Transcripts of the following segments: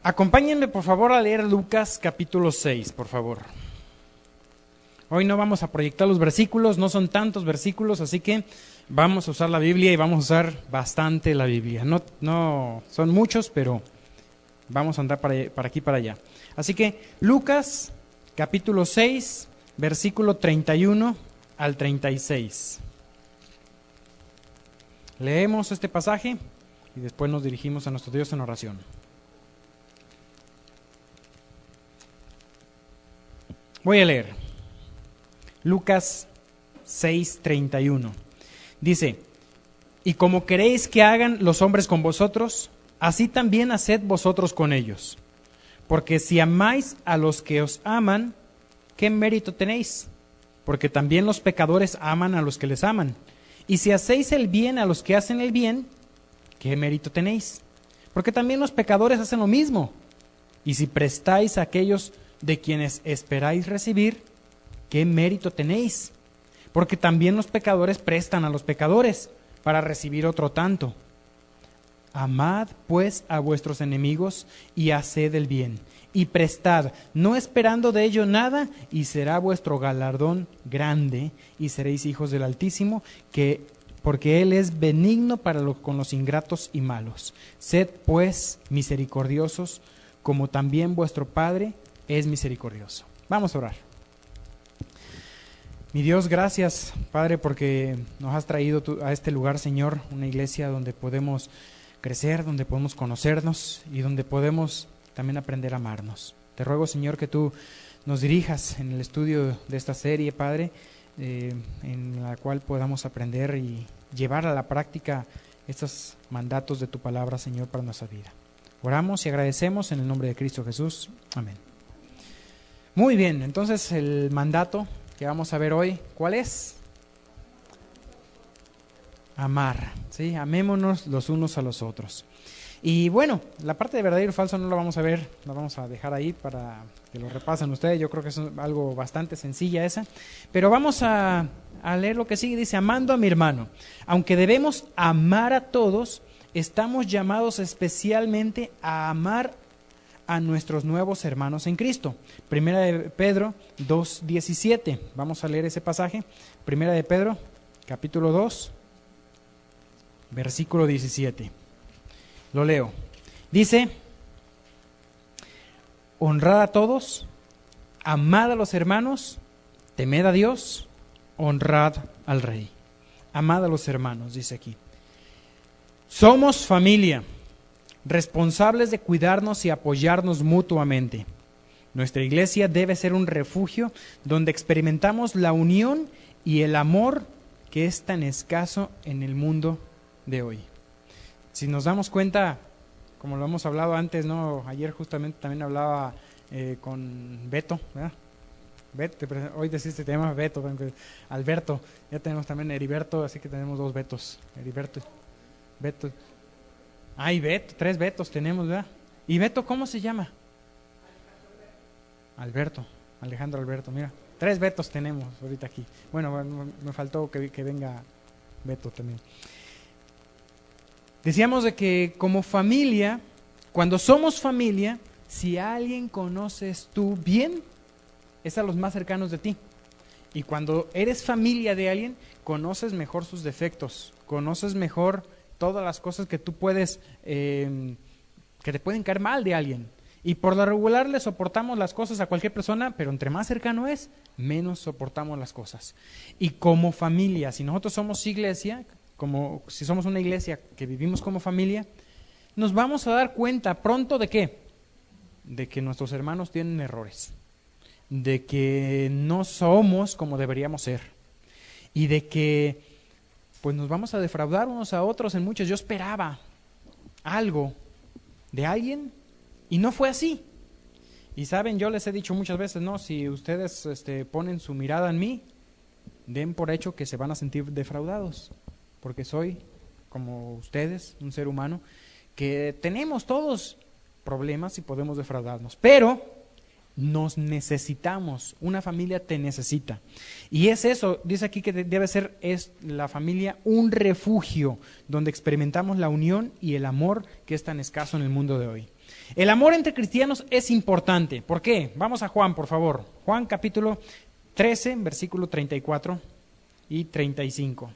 Acompáñenme por favor a leer Lucas capítulo 6, por favor. Hoy no vamos a proyectar los versículos, no son tantos versículos, así que vamos a usar la Biblia y vamos a usar bastante la Biblia. No son muchos, pero vamos a andar para aquí y para allá. Así que Lucas capítulo 6, versículo 31 al 36. Leemos este pasaje y después nos dirigimos a nuestro Dios en oración. Voy a leer Lucas 6:31. Dice: y como queréis que hagan los hombres con vosotros, así también haced vosotros con ellos. Porque si amáis a los que os aman, ¿qué mérito tenéis? Porque también los pecadores aman a los que les aman. Y si hacéis el bien a los que hacen el bien, ¿qué mérito tenéis? Porque también los pecadores hacen lo mismo. Y si prestáis a aquellos de quienes esperáis recibir, ¿qué mérito tenéis? Porque también los pecadores prestan a los pecadores para recibir otro tanto. Amad pues a vuestros enemigos y haced el bien, y prestad, no esperando de ello nada, y será vuestro galardón grande, y seréis hijos del Altísimo, porque Él es benigno con los ingratos y malos. Sed pues misericordiosos, como también vuestro Padre es misericordioso. Vamos a orar. Mi Dios, gracias, Padre, porque nos has traído a este lugar, Señor, una iglesia donde podemos crecer, donde podemos conocernos y donde podemos también aprender a amarnos. Te ruego, Señor, que tú nos dirijas en el estudio de esta serie, Padre, en la cual podamos aprender y llevar a la práctica estos mandatos de tu palabra, Señor, para nuestra vida. Oramos y agradecemos en el nombre de Cristo Jesús. Amén. Muy bien, entonces el mandato que vamos a ver hoy, ¿cuál es? Amar, ¿sí? Amémonos los unos a los otros. Y bueno, la parte de verdadero y falso no la vamos a ver, la vamos a dejar ahí para que lo repasen ustedes. Yo creo que es algo bastante sencilla esa. Pero vamos a leer lo que sigue. Dice: amando a mi hermano. Aunque debemos amar a todos, estamos llamados especialmente a amar a nuestros nuevos hermanos en Cristo. Primera de Pedro 2:17. Vamos a leer ese pasaje. Primera de Pedro, capítulo 2. Versículo 17. Lo leo. Dice: honrad a todos, amad a los hermanos, temed a Dios, honrad al Rey. Amad a los hermanos, dice aquí. Somos familia, responsables de cuidarnos y apoyarnos mutuamente. Nuestra iglesia debe ser un refugio donde experimentamos la unión y el amor que es tan escaso en el mundo de hoy. Si nos damos cuenta, como lo hemos hablado antes, ¿no? Ayer justamente también hablaba con Beto, ¿verdad? Hoy deciste te llamas Beto, Alberto, ya tenemos también Heriberto, así que tenemos dos Betos, Heriberto, Beto. Ay, Beto, 3 Betos tenemos, ¿verdad? ¿Y Beto cómo se llama? Alejandro Alberto, mira, 3 Betos tenemos ahorita aquí. Bueno, me faltó que venga Beto también. Decíamos de que como familia, cuando somos familia, si a alguien conoces tú bien, es a los más cercanos de ti. Y cuando eres familia de alguien, conoces mejor sus defectos, conoces mejor todas las cosas que tú puedes, que te pueden caer mal de alguien. Y por lo regular le soportamos las cosas a cualquier persona, pero entre más cercano es, menos soportamos las cosas. Y como familia, si nosotros somos iglesia, como si somos una iglesia que vivimos como familia, nos vamos a dar cuenta pronto ¿de qué? De que nuestros hermanos tienen errores, de que no somos como deberíamos ser y de que pues nos vamos a defraudar unos a otros en muchos. Yo esperaba algo de alguien y no fue así. Y saben, yo les he dicho muchas veces, no, si ustedes ponen su mirada en mí, den por hecho que se van a sentir defraudados, porque soy como ustedes, un ser humano, que tenemos todos problemas y podemos defraudarnos, pero nos necesitamos, una familia te necesita. Y es eso, dice aquí que debe ser la familia un refugio donde experimentamos la unión y el amor que es tan escaso en el mundo de hoy. El amor entre cristianos es importante. ¿Por qué? Vamos a Juan, por favor. Juan capítulo 13, versículo 34 y 35.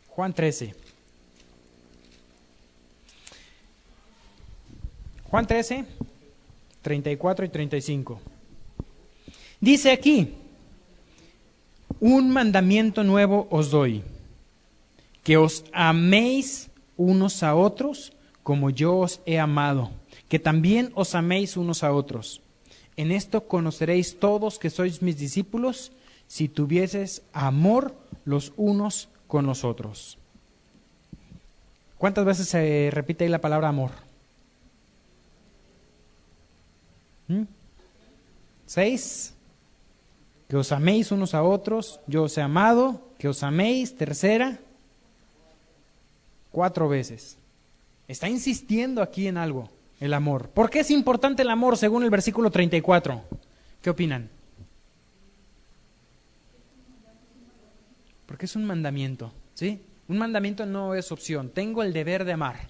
Juan 13. Juan 13, 34 y 35. Dice aquí, un mandamiento nuevo os doy, que os améis unos a otros como yo os he amado, que también os améis unos a otros. En esto conoceréis todos que sois mis discípulos, si tuvieseis amor los unos con los otros. ¿Cuántas veces se repite ahí la palabra amor? 6. Que os améis unos a otros, yo os he amado, que os améis, tercera, 4 veces. Está insistiendo aquí en algo, el amor. ¿Por qué es importante el amor según el versículo 34? ¿Qué opinan? Porque es un mandamiento, ¿sí? Un mandamiento no es opción, tengo el deber de amar.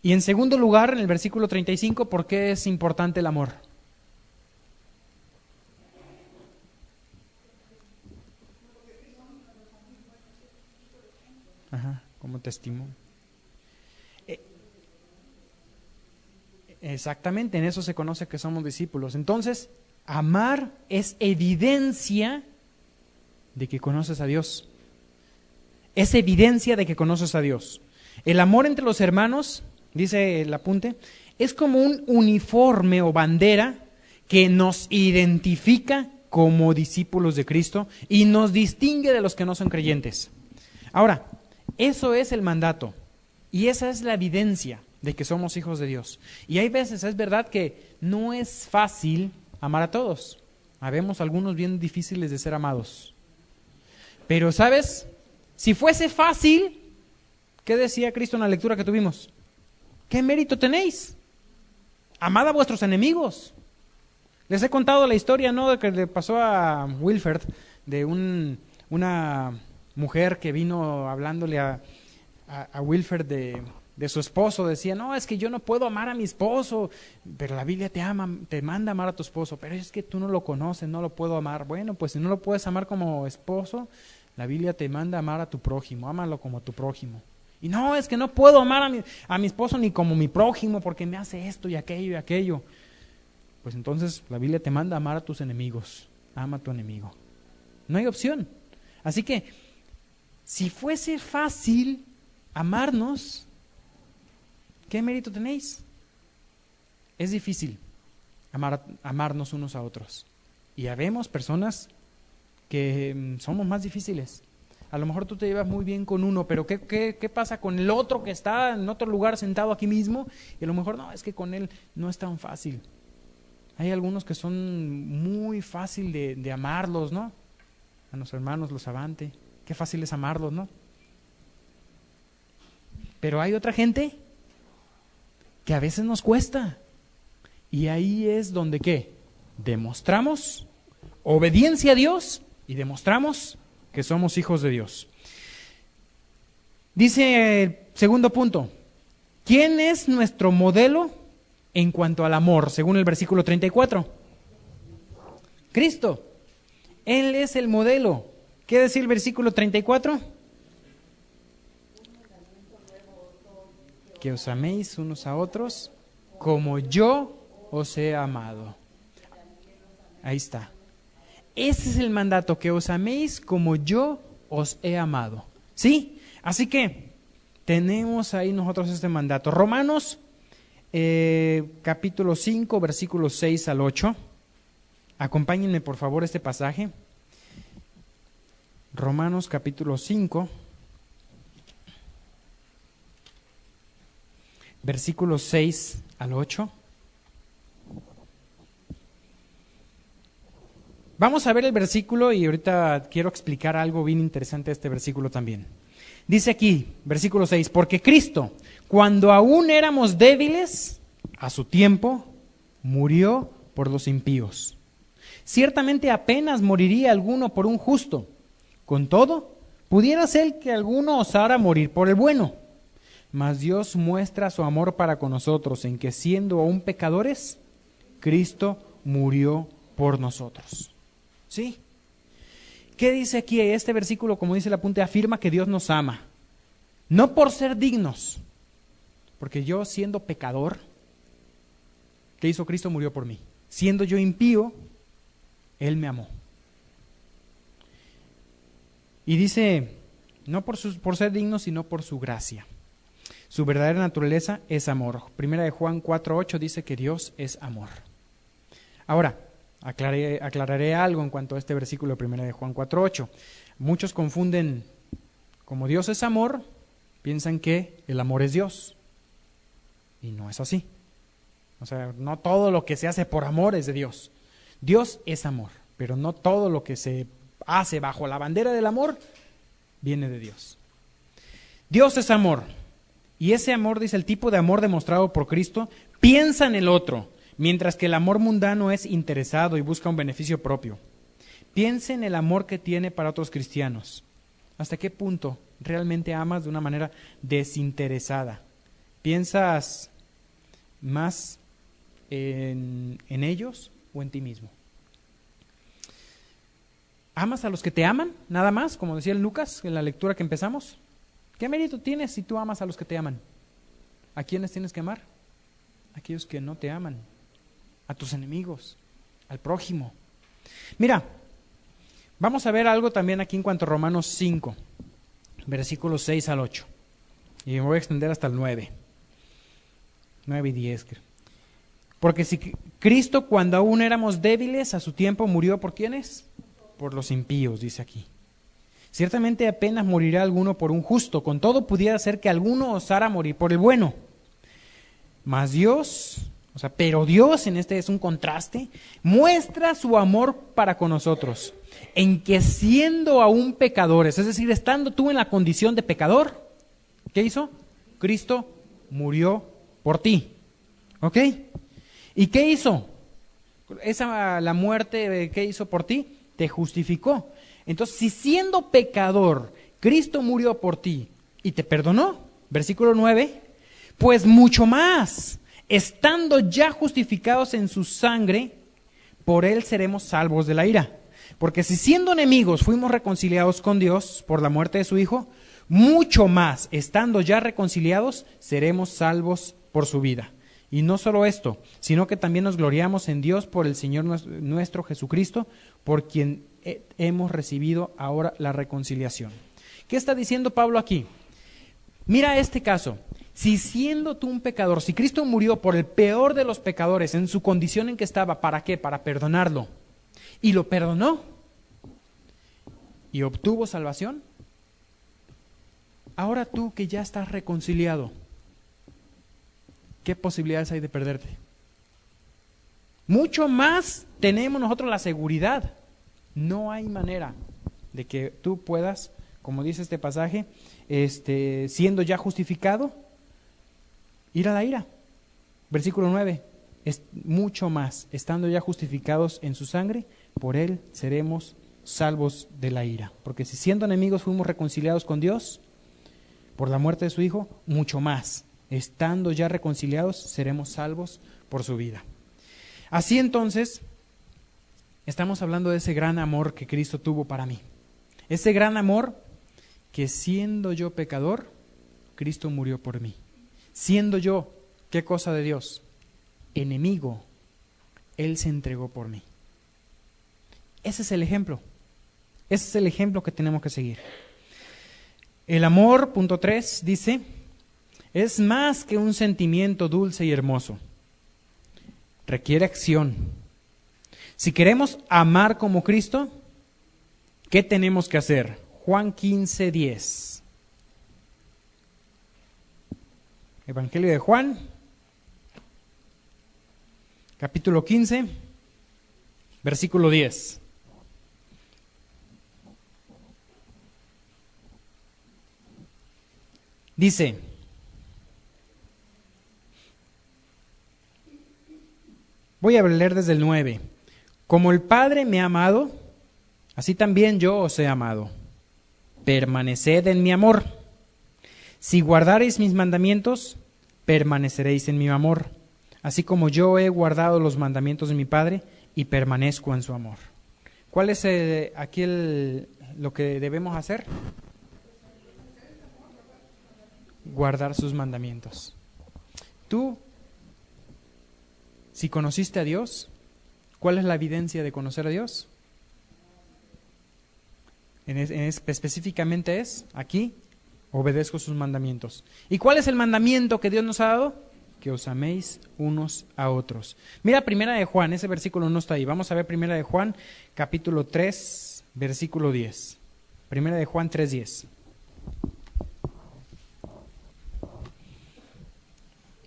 Y en segundo lugar, en el versículo 35, ¿por qué es importante el amor? Ajá, como testimonio. Exactamente, en eso se conoce que somos discípulos. Entonces, amar es evidencia de que conoces a Dios. Es evidencia de que conoces a Dios. El amor entre los hermanos, dice el apunte, es como un uniforme o bandera que nos identifica como discípulos de Cristo y nos distingue de los que no son creyentes. Ahora, eso es el mandato y esa es la evidencia de que somos hijos de Dios. Y hay veces, es verdad que no es fácil amar a todos. Habemos algunos bien difíciles de ser amados. Pero, ¿sabes? Si fuese fácil, ¿qué decía Cristo en la lectura que tuvimos? ¿Qué mérito tenéis? Amad a vuestros enemigos. Les he contado la historia, ¿no?, de que le pasó a Wilfred, de una mujer que vino hablándole a Wilfred de su esposo. Decía, no, es que yo no puedo amar a mi esposo, pero la Biblia te ama, te manda a amar a tu esposo, pero es que tú no lo conoces, no lo puedo amar. Bueno, pues si no lo puedes amar como esposo, la Biblia te manda a amar a tu prójimo, ámalo como a tu prójimo. Y no, es que no puedo amar a mi esposo ni como mi prójimo porque me hace esto y aquello y aquello. Pues entonces la Biblia te manda a amar a tus enemigos, ama a tu enemigo. No hay opción. Así que, si fuese fácil amarnos, ¿qué mérito tenéis? Es difícil amarnos unos a otros. Y habemos personas que somos más difíciles. A lo mejor tú te llevas muy bien con uno, pero ¿qué pasa con el otro que está en otro lugar sentado aquí mismo? Y a lo mejor no, es que con él no es tan fácil. Hay algunos que son muy fácil de amarlos, ¿no? A nuestros hermanos, los Avante. Qué fácil es amarlos, ¿no? Pero hay otra gente que a veces nos cuesta. Y ahí es donde, ¿qué? Demostramos obediencia a Dios y demostramos que somos hijos de Dios. Dice el segundo punto, ¿quién es nuestro modelo en cuanto al amor, según el versículo 34? Cristo. Él es el modelo. ¿Qué decir el versículo 34? Que os améis unos a otros como yo os he amado. Ahí está. Ese es el mandato, que os améis como yo os he amado. ¿Sí? Así que tenemos ahí nosotros este mandato. Romanos capítulo 5, versículos 6 al 8. Acompáñenme por favor este pasaje. Romanos capítulo 5, versículos 6 al 8. Vamos a ver el versículo y ahorita quiero explicar algo bien interesante de este versículo también. Dice aquí, versículo 6, porque Cristo, cuando aún éramos débiles, a su tiempo, murió por los impíos. Ciertamente apenas moriría alguno por un justo. Con todo, pudiera ser que alguno osara morir por el bueno. mas Dios muestra su amor para con nosotros en que siendo aún pecadores, Cristo murió por nosotros. ¿Sí? ¿Qué dice aquí? Este versículo, como dice el apunte, afirma que Dios nos ama. No por ser dignos, porque yo siendo pecador, ¿qué hizo Cristo? Murió por mí. Siendo yo impío, Él me amó. Y dice, no por ser digno, sino por su gracia. Su verdadera naturaleza es amor. Primera de Juan 4:8 dice que Dios es amor. Ahora, aclararé algo en cuanto a este versículo de Primera de Juan 4:8. Muchos confunden, como Dios es amor, piensan que el amor es Dios. Y no es así. O sea, no todo lo que se hace por amor es de Dios. Dios es amor, pero no todo lo que se hace bajo la bandera del amor viene de Dios. Dios es amor. Y ese amor, dice, el tipo de amor demostrado por Cristo, piensa en el otro, mientras que el amor mundano es interesado y busca un beneficio propio. Piensa en el amor que tiene para otros cristianos. ¿Hasta qué punto realmente amas de una manera desinteresada? ¿Piensas más en ellos o en ti mismo? ¿Amas a los que te aman, nada más? Como decía Lucas en la lectura que empezamos. ¿Qué mérito tienes si tú amas a los que te aman? ¿A quiénes tienes que amar? A aquellos que no te aman, a tus enemigos, al prójimo. Mira, vamos a ver algo también aquí en cuanto a Romanos 5, versículos 6 al 8. Y me voy a extender hasta el 9 y 10. Porque si Cristo, cuando aún éramos débiles, a su tiempo murió ¿por quiénes? Por los impíos, dice aquí. Ciertamente apenas morirá alguno por un justo, con todo pudiera ser que alguno osara morir por el bueno. Mas Dios, pero Dios, en este es un contraste, muestra su amor para con nosotros, en que siendo aún pecadores, es decir, estando tú en la condición de pecador, ¿qué hizo? Cristo murió por ti. ¿Ok? ¿Y qué hizo? La muerte, ¿qué hizo por ti? Te justificó. Entonces, si siendo pecador, Cristo murió por ti y te perdonó, versículo 9, pues mucho más, estando ya justificados en su sangre, por él seremos salvos de la ira. Porque si siendo enemigos fuimos reconciliados con Dios por la muerte de su Hijo, mucho más, estando ya reconciliados, seremos salvos por su vida. Y no solo esto, sino que también nos gloriamos en Dios por el Señor nuestro Jesucristo, por quien hemos recibido ahora la reconciliación. ¿Qué está diciendo Pablo aquí? Mira este caso. Si siendo tú un pecador, si Cristo murió por el peor de los pecadores en su condición en que estaba, ¿para qué? Para perdonarlo. Y lo perdonó. Y obtuvo salvación. Ahora tú que ya estás reconciliado, ¿qué posibilidades hay de perderte? Mucho más tenemos nosotros la seguridad. No hay manera de que tú puedas, como dice este pasaje, siendo ya justificado, ir a la ira. Versículo 9, es mucho más, estando ya justificados en su sangre, por él seremos salvos de la ira. Porque si siendo enemigos fuimos reconciliados con Dios, por la muerte de su Hijo, mucho más, estando ya reconciliados, seremos salvos por su vida. Así entonces, estamos hablando de ese gran amor que Cristo tuvo para mí. Ese gran amor que siendo yo pecador, Cristo murió por mí. Siendo yo, ¿qué cosa de Dios? Enemigo, Él se entregó por mí. Ese es el ejemplo. Ese es el ejemplo que tenemos que seguir. El amor, punto 3, dice, es más que un sentimiento dulce y hermoso. Requiere acción. Si queremos amar como Cristo, ¿qué tenemos que hacer? Juan 15:10. Evangelio de Juan, capítulo 15, versículo 10. Dice, voy a leer desde el 9. Como el Padre me ha amado, así también yo os he amado. Permaneced en mi amor. Si guardareis mis mandamientos, permaneceréis en mi amor, así como yo he guardado los mandamientos de mi Padre y permanezco en su amor. ¿Cuál es lo que debemos hacer? Guardar sus mandamientos. Tú, si conociste a Dios, ¿cuál es la evidencia de conocer a Dios? Específicamente es, aquí, obedezco sus mandamientos. ¿Y cuál es el mandamiento que Dios nos ha dado? Que os améis unos a otros. Mira Primera de Juan, ese versículo no está ahí. Vamos a ver Primera de Juan, capítulo 3, versículo 10. Primera de Juan 3:10.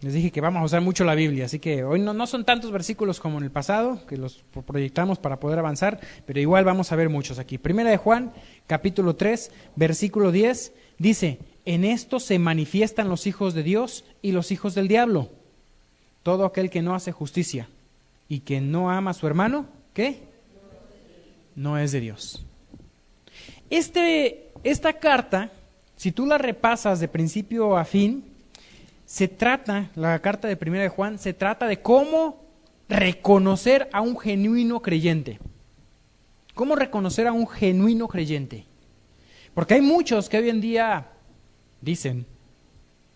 Les dije que vamos a usar mucho la Biblia, así que hoy no son tantos versículos como en el pasado, que los proyectamos para poder avanzar, pero igual vamos a ver muchos aquí. Primera de Juan, capítulo 3, versículo 10, dice: en esto se manifiestan los hijos de Dios y los hijos del diablo. Todo aquel que no hace justicia y que no ama a su hermano, ¿qué? No es de Dios. Esta carta, si tú la repasas de principio a fin, la carta de Primera de Juan, se trata de cómo reconocer a un genuino creyente. ¿Cómo reconocer a un genuino creyente? Porque hay muchos que hoy en día dicen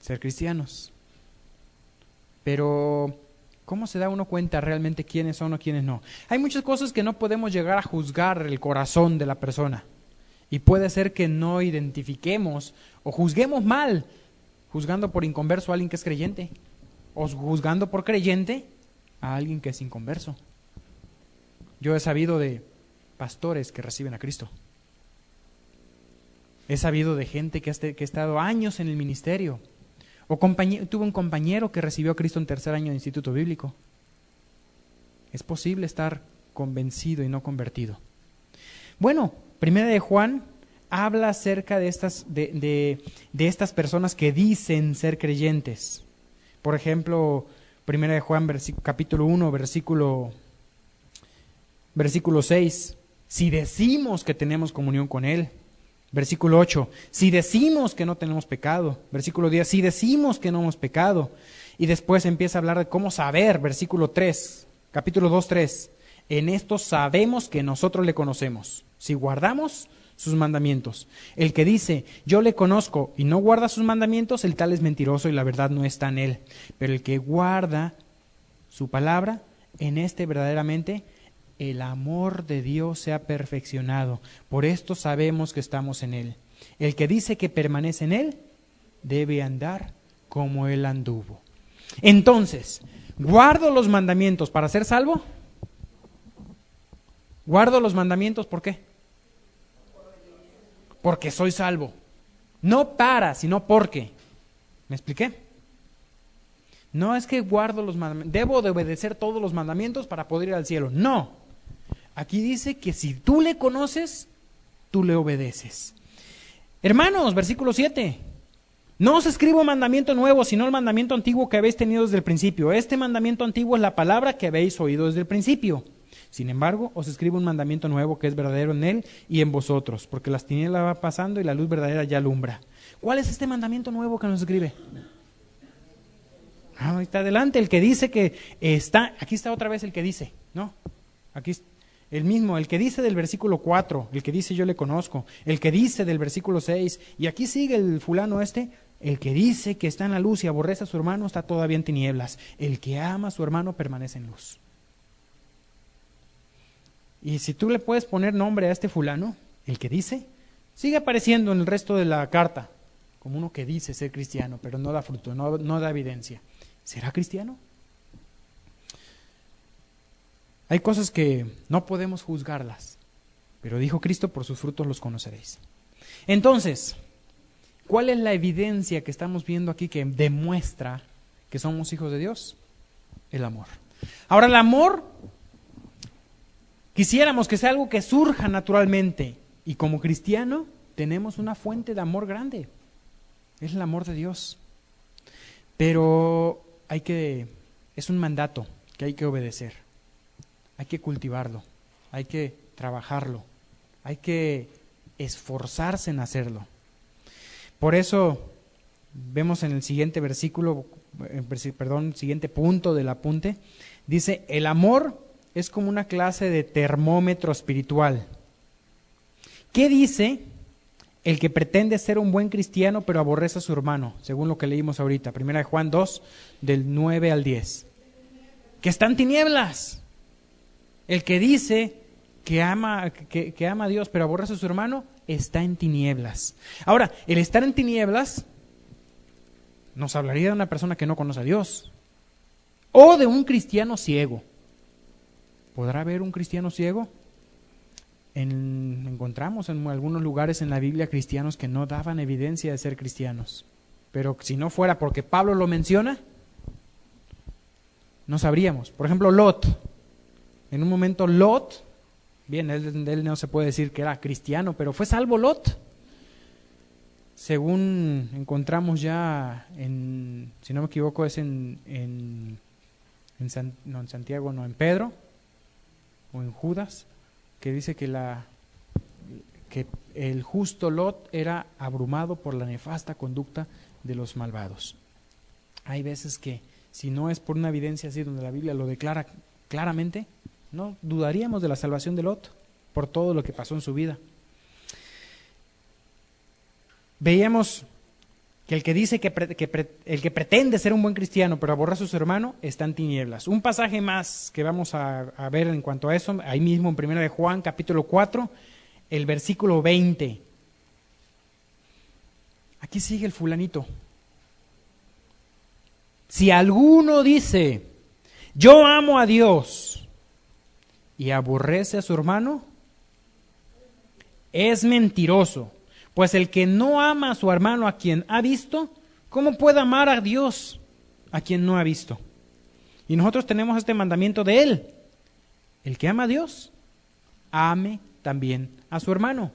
ser cristianos, pero ¿cómo se da uno cuenta realmente quiénes son o quiénes no? Hay muchas cosas que no podemos llegar a juzgar el corazón de la persona, y puede ser que no identifiquemos o juzguemos mal, juzgando por inconverso a alguien que es creyente, o juzgando por creyente a alguien que es inconverso. Yo he sabido de pastores que reciben a Cristo. He sabido de gente que ha estado años en el ministerio. Tuve un compañero que recibió a Cristo en tercer año de instituto bíblico. Es posible estar convencido y no convertido. Bueno, Primera de Juan habla acerca de estas personas que dicen ser creyentes. Por ejemplo, Primera de Juan, capítulo 1, versículo 6. Si decimos que tenemos comunión con Él. Versículo 8. Si decimos que no tenemos pecado. Versículo 10. Si decimos que no hemos pecado. Y después empieza a hablar de cómo saber. Versículo 3. Capítulo 2, 3. En esto sabemos que nosotros le conocemos, si guardamos sus mandamientos. El que dice, yo le conozco y no guarda sus mandamientos, el tal es mentiroso y la verdad no está en él. Pero el que guarda su palabra, en este verdaderamente el amor de Dios se ha perfeccionado. Por esto sabemos que estamos en él. El que dice que permanece en él, debe andar como él anduvo. Entonces, ¿guardo los mandamientos para ser salvo? ¿Guardo los mandamientos por qué? Porque soy salvo. No para, sino porque. ¿Me expliqué? No es que guardo los mandamientos, debo de obedecer todos los mandamientos para poder ir al cielo. No. Aquí dice que si tú le conoces, tú le obedeces. Hermanos, versículo 7. No os escribo mandamiento nuevo, sino el mandamiento antiguo que habéis tenido desde el principio. Este mandamiento antiguo es la palabra que habéis oído desde el principio. Sin embargo, os escribo un mandamiento nuevo que es verdadero en él y en vosotros, porque las tinieblas van pasando y la luz verdadera ya alumbra. ¿Cuál es este mandamiento nuevo que nos escribe? Ahí está adelante, el que dice que está, aquí está otra vez el que dice, ¿no? Aquí el mismo, el que dice del versículo 4, el que dice yo le conozco, el que dice del versículo 6, y aquí sigue el fulano el que dice que está en la luz y aborrece a su hermano está todavía en tinieblas. El que ama a su hermano permanece en luz. Y si tú le puedes poner nombre a este fulano, el que dice, sigue apareciendo en el resto de la carta, como uno que dice ser cristiano, pero no da fruto, no da evidencia. ¿Será cristiano? Hay cosas que no podemos juzgarlas, pero dijo Cristo, por sus frutos los conoceréis. Entonces, ¿cuál es la evidencia que estamos viendo aquí que demuestra que somos hijos de Dios? El amor. Ahora, el amor, quisiéramos que sea algo que surja naturalmente, y como cristiano tenemos una fuente de amor grande, es el amor de Dios. Pero es un mandato que hay que obedecer, hay que cultivarlo, hay que trabajarlo, hay que esforzarse en hacerlo. Por eso vemos en el siguiente versículo, siguiente punto del apunte, dice, el amor es como una clase de termómetro espiritual. ¿Qué dice el que pretende ser un buen cristiano pero aborrece a su hermano? Según lo que leímos ahorita, 1 Juan 2, del 9 al 10. Que está en tinieblas. El que dice que ama a Dios pero aborrece a su hermano, está en tinieblas. Ahora, el estar en tinieblas nos hablaría de una persona que no conoce a Dios o de un cristiano ciego. ¿Podrá haber un cristiano ciego? Encontramos en algunos lugares en la Biblia cristianos que no daban evidencia de ser cristianos, pero si no fuera porque Pablo lo menciona, no sabríamos. Por ejemplo, Lot. En un momento Lot, bien, él no se puede decir que era cristiano, pero fue salvo Lot. Según encontramos ya si no me equivoco, es en Santiago, no, en Pedro o en Judas, que dice que el justo Lot era abrumado por la nefasta conducta de los malvados. Hay veces que si no es por una evidencia así donde la Biblia lo declara claramente, no dudaríamos de la salvación de Lot por todo lo que pasó en su vida. Veíamos que el que dice el que pretende ser un buen cristiano pero aborrece a su hermano está en tinieblas. Un pasaje más que vamos a ver en cuanto a eso, ahí mismo en 1 Juan capítulo 4, el versículo 20. Aquí sigue el fulanito. Si alguno dice, yo amo a Dios y aborrece a su hermano, es mentiroso. Pues el que no ama a su hermano a quien ha visto, ¿cómo puede amar a Dios a quien no ha visto? Y nosotros tenemos este mandamiento de Él. El que ama a Dios, ame también a su hermano.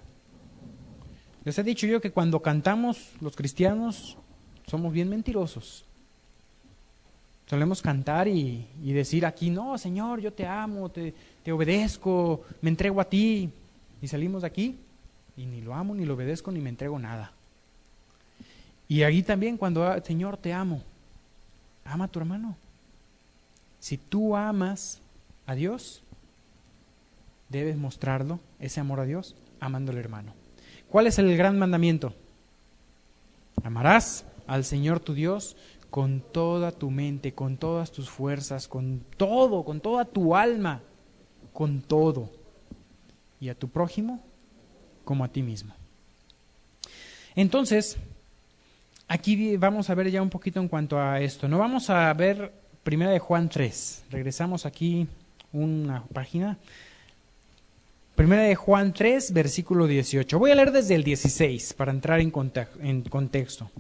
Les he dicho yo que cuando cantamos los cristianos somos bien mentirosos. Solemos cantar y decir aquí, no, Señor, yo te amo, te obedezco, me entrego a ti. Y salimos de aquí y ni lo amo, ni lo obedezco, ni me entrego nada. Y ahí también cuando, Señor, te amo, ama a tu hermano. Si tú amas a Dios, debes mostrarlo, ese amor a Dios, amando al hermano. ¿Cuál es el gran mandamiento? Amarás al Señor tu Dios con toda tu mente, con todas tus fuerzas, con todo, con toda tu alma, con todo. Y a tu prójimo como a ti mismo. Entonces, aquí vamos a ver ya un poquito en cuanto a esto. No vamos a ver 1 Juan 3. Regresamos aquí una página. 1 Juan 3, versículo 18. Voy a leer desde el 16 para entrar en contexto.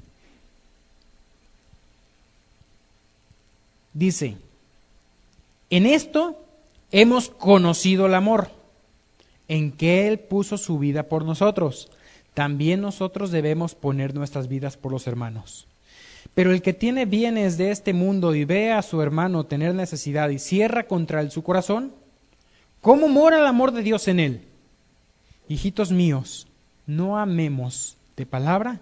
Dice, en esto hemos conocido el amor, en que Él puso su vida por nosotros. También nosotros debemos poner nuestras vidas por los hermanos. Pero el que tiene bienes de este mundo y ve a su hermano tener necesidad y cierra contra él su corazón, ¿cómo mora el amor de Dios en él? Hijitos míos, no amemos de palabra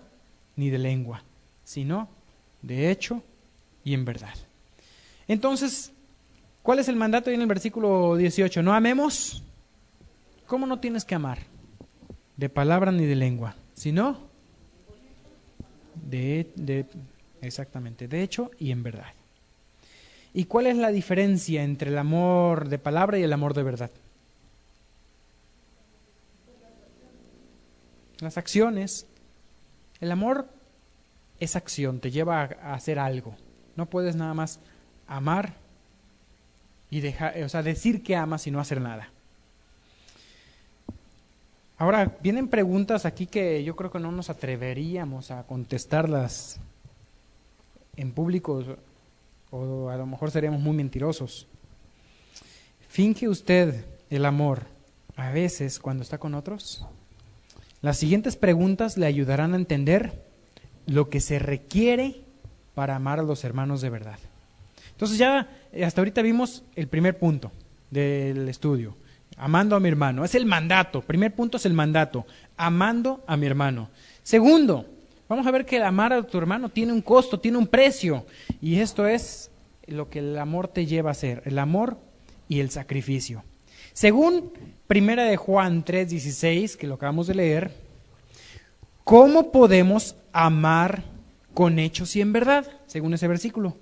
ni de lengua, sino de hecho y en verdad. Entonces, ¿cuál es el mandato ahí en el versículo 18? ¿No amemos? ¿Cómo no tienes que amar? De palabra ni de lengua, sino exactamente, de hecho y en verdad. ¿Y cuál es la diferencia entre el amor de palabra y el amor de verdad? Las acciones. El amor es acción, te lleva a hacer algo. No puedes nada más amar y decir que amas y no hacer nada. Ahora, vienen preguntas aquí que yo creo que no nos atreveríamos a contestarlas en público o a lo mejor seríamos muy mentirosos. ¿Finge usted el amor a veces cuando está con otros? Las siguientes preguntas le ayudarán a entender lo que se requiere para amar a los hermanos de verdad. Entonces ya hasta ahorita vimos el primer punto del estudio. Amando a mi hermano. Es el mandato. Primer punto es el mandato. Amando a mi hermano. Segundo, Vamos a ver que el amar a tu hermano tiene un costo, tiene un precio. Y esto es lo que el amor te lleva a hacer, el amor y el sacrificio. Según Primera de Juan 3:16, que lo acabamos de leer, ¿cómo podemos amar con hechos y en verdad? Según ese versículo.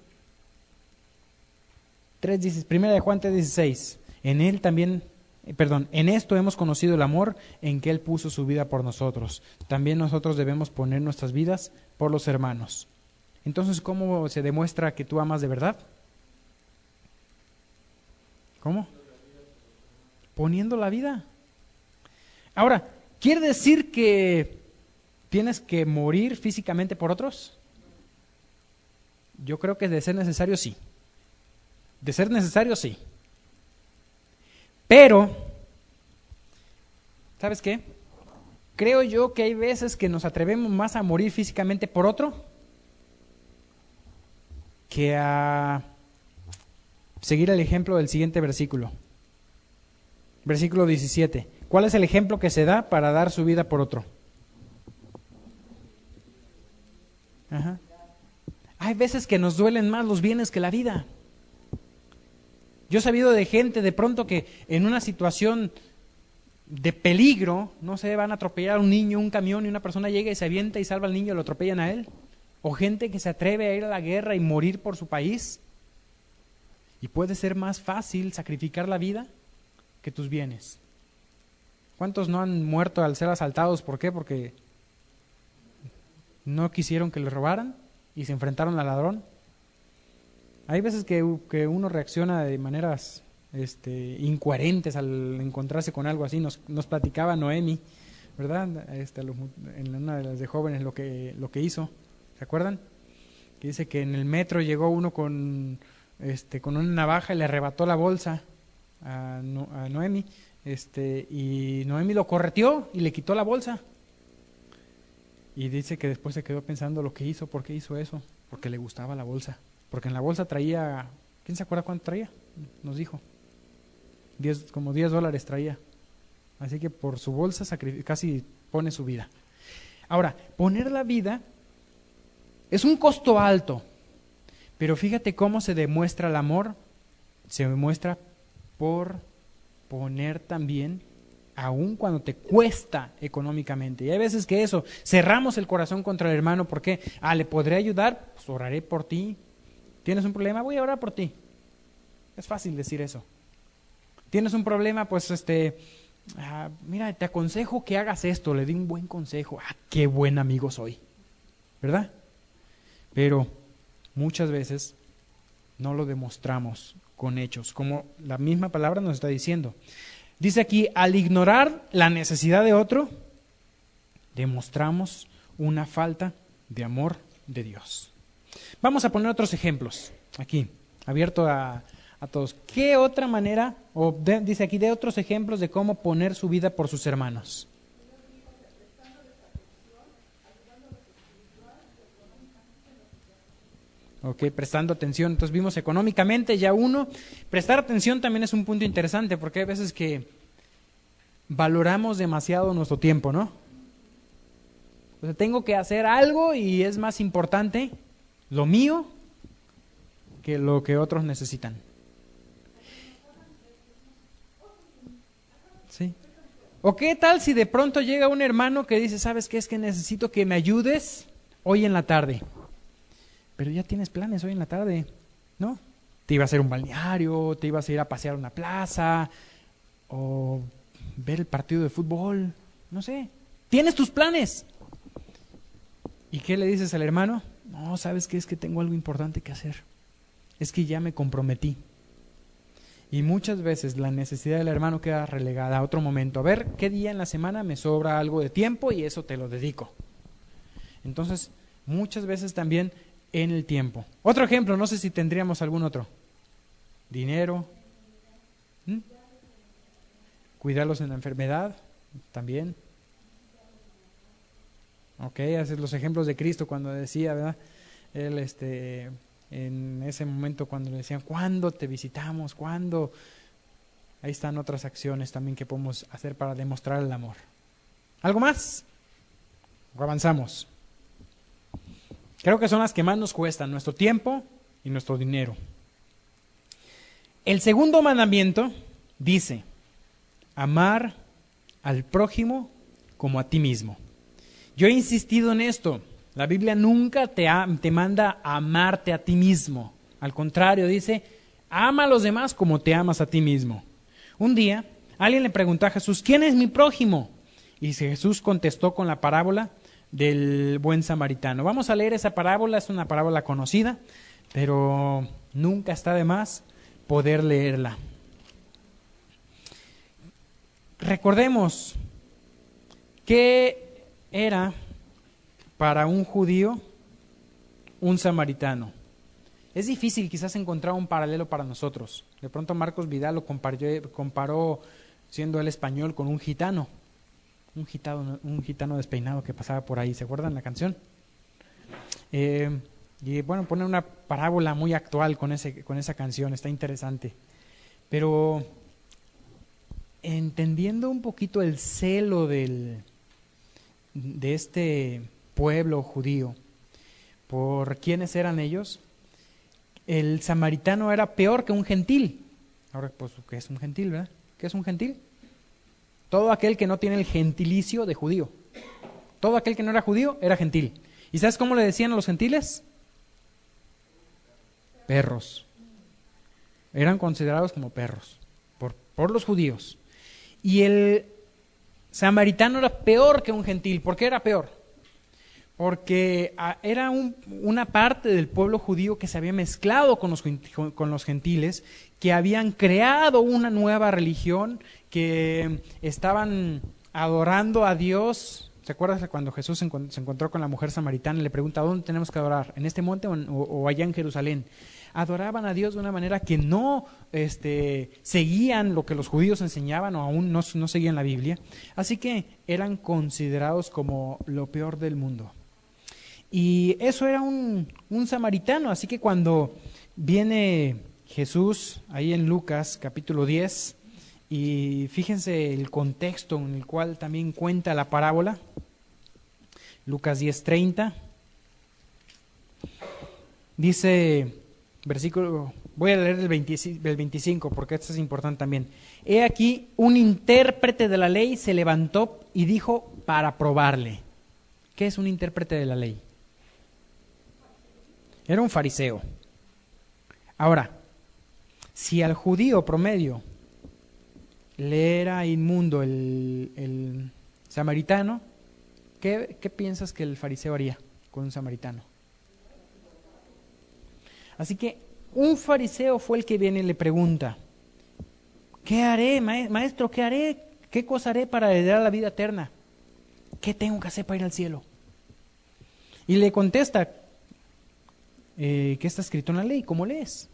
Primera de Juan 3:16. En esto hemos conocido el amor en que Él puso su vida por nosotros. También nosotros debemos poner nuestras vidas por los hermanos. Entonces, ¿cómo se demuestra que tú amas de verdad? ¿Cómo? Poniendo la vida. Ahora, ¿quiere decir que tienes que morir físicamente por otros? Yo creo que de ser necesario, sí. De ser necesario, sí. Pero, ¿sabes qué? Creo yo que hay veces que nos atrevemos más a morir físicamente por otro que a seguir el ejemplo del siguiente versículo. Versículo 17. ¿Cuál es el ejemplo que se da para dar su vida por otro? Ajá. Hay veces que nos duelen más los bienes que la vida. Yo he sabido de gente de pronto que en una situación de peligro, no sé, van a atropellar a un niño, un camión, y una persona llega y se avienta y salva al niño y lo atropellan a él. O gente que se atreve a ir a la guerra y morir por su país. Y puede ser más fácil sacrificar la vida que tus bienes. ¿Cuántos no han muerto al ser asaltados? ¿Por qué? Porque no quisieron que les robaran y se enfrentaron al ladrón. Hay veces que uno reacciona de maneras incoherentes al encontrarse con algo así. Nos platicaba Noemi, ¿verdad? En una de las de jóvenes lo que hizo. ¿Se acuerdan? Que dice que en el metro llegó uno con una navaja y le arrebató la bolsa a Noemi. Y Noemi lo correteó y le quitó la bolsa. Y dice que después se quedó pensando lo que hizo, ¿por qué hizo eso? Porque le gustaba la bolsa. Porque en la bolsa traía, ¿quién se acuerda cuánto traía? Nos dijo, como $10 traía. Así que por su bolsa casi pone su vida. Ahora, poner la vida es un costo alto, pero fíjate cómo se demuestra el amor. Se demuestra por poner también, aun cuando te cuesta económicamente. Y hay veces que cerramos el corazón contra el hermano. ¿Por qué? ¿Le podré ayudar? Pues oraré por ti. ¿Tienes un problema? Voy a orar por ti. Es fácil decir eso. ¿Tienes un problema? Pues mira, te aconsejo que hagas esto. Le di un buen consejo. Qué buen amigo soy. ¿Verdad? Pero muchas veces no lo demostramos con hechos, como la misma palabra nos está diciendo. Dice aquí, al ignorar la necesidad de otro, demostramos una falta de amor de Dios. Vamos a poner otros ejemplos aquí, abierto a todos. ¿Qué otra manera, dice aquí, de otros ejemplos de cómo poner su vida por sus hermanos? Ok, prestando atención. Entonces vimos económicamente ya uno. Prestar atención también es un punto interesante, porque hay veces que valoramos demasiado nuestro tiempo, ¿no? O sea, tengo que hacer algo y es más importante lo mío que lo que otros necesitan. Sí. ¿O qué tal si de pronto llega un hermano que dice, ¿sabes qué? Es que necesito que me ayudes hoy en la tarde. Pero ya tienes planes hoy en la tarde, ¿no? Te ibas a ir a un balneario, te ibas a ir a pasear a una plaza, o ver el partido de fútbol, no sé. Tienes tus planes. ¿Y qué le dices al hermano? No, ¿sabes qué? Es que tengo algo importante que hacer. Es que ya me comprometí. Y muchas veces la necesidad del hermano queda relegada a otro momento. A ver, ¿qué día en la semana me sobra algo de tiempo y eso te lo dedico? Entonces, muchas veces también en el tiempo. Otro ejemplo, no sé si tendríamos algún otro. Dinero. Cuidarlos en la enfermedad, también. Ok, haces los ejemplos de Cristo cuando decía, ¿verdad? Él, en ese momento cuando le decían, ¿cuándo te visitamos? ¿Cuándo? Ahí están otras acciones también que podemos hacer para demostrar el amor. ¿Algo más? ¿O avanzamos? Creo que son las que más nos cuestan, nuestro tiempo y nuestro dinero. El segundo mandamiento dice, amar al prójimo como a ti mismo. Yo he insistido en esto. La Biblia nunca te manda a amarte a ti mismo. Al contrario, dice, ama a los demás como te amas a ti mismo. Un día, alguien le preguntó a Jesús, ¿quién es mi prójimo? Y Jesús contestó con la parábola del buen samaritano. Vamos a leer esa parábola, es una parábola conocida, pero nunca está de más poder leerla. Recordemos que era para un judío un samaritano. Es difícil quizás encontrar un paralelo para nosotros. De pronto Marcos Vidal lo comparó siendo él español con un gitano despeinado que pasaba por ahí. ¿Se acuerdan la canción? Y bueno, pone una parábola muy actual con esa canción, está interesante. Pero entendiendo un poquito el celo de este pueblo judío, ¿por quiénes eran ellos? El samaritano era peor que un gentil. Ahora, pues, ¿qué es un gentil, verdad? ¿Qué es un gentil? Todo aquel que no tiene el gentilicio de judío. Todo aquel que no era judío era gentil. ¿Y sabes cómo le decían a los gentiles? Perros. Eran considerados como perros por los judíos. Y el samaritano era peor que un gentil. ¿Por qué era peor? Porque era una parte del pueblo judío que se había mezclado con los gentiles, que habían creado una nueva religión, que estaban adorando a Dios. ¿Se acuerdan cuando Jesús se encontró con la mujer samaritana y le pregunta, ¿dónde tenemos que adorar? ¿En este monte o allá en Jerusalén? Adoraban a Dios de una manera que no seguían lo que los judíos enseñaban o aún no seguían la Biblia. Así que eran considerados como lo peor del mundo. Y eso era un samaritano. Así que cuando viene Jesús ahí en Lucas capítulo 10, y fíjense el contexto en el cual también cuenta la parábola, Lucas 10:30, dice, versículo, voy a leer el 25 porque esto es importante también. He aquí, un intérprete de la ley se levantó y dijo para probarle. ¿Qué es un intérprete de la ley? Era un fariseo. Ahora, si al judío promedio le era inmundo el samaritano, ¿qué piensas que el fariseo haría con un samaritano? Así que un fariseo fue el que viene y le pregunta, ¿qué haré, maestro? ¿Qué haré? ¿Qué cosa haré para heredar la vida eterna? ¿Qué tengo que hacer para ir al cielo? Y le contesta, ¿qué está escrito en la ley? ¿Cómo lees?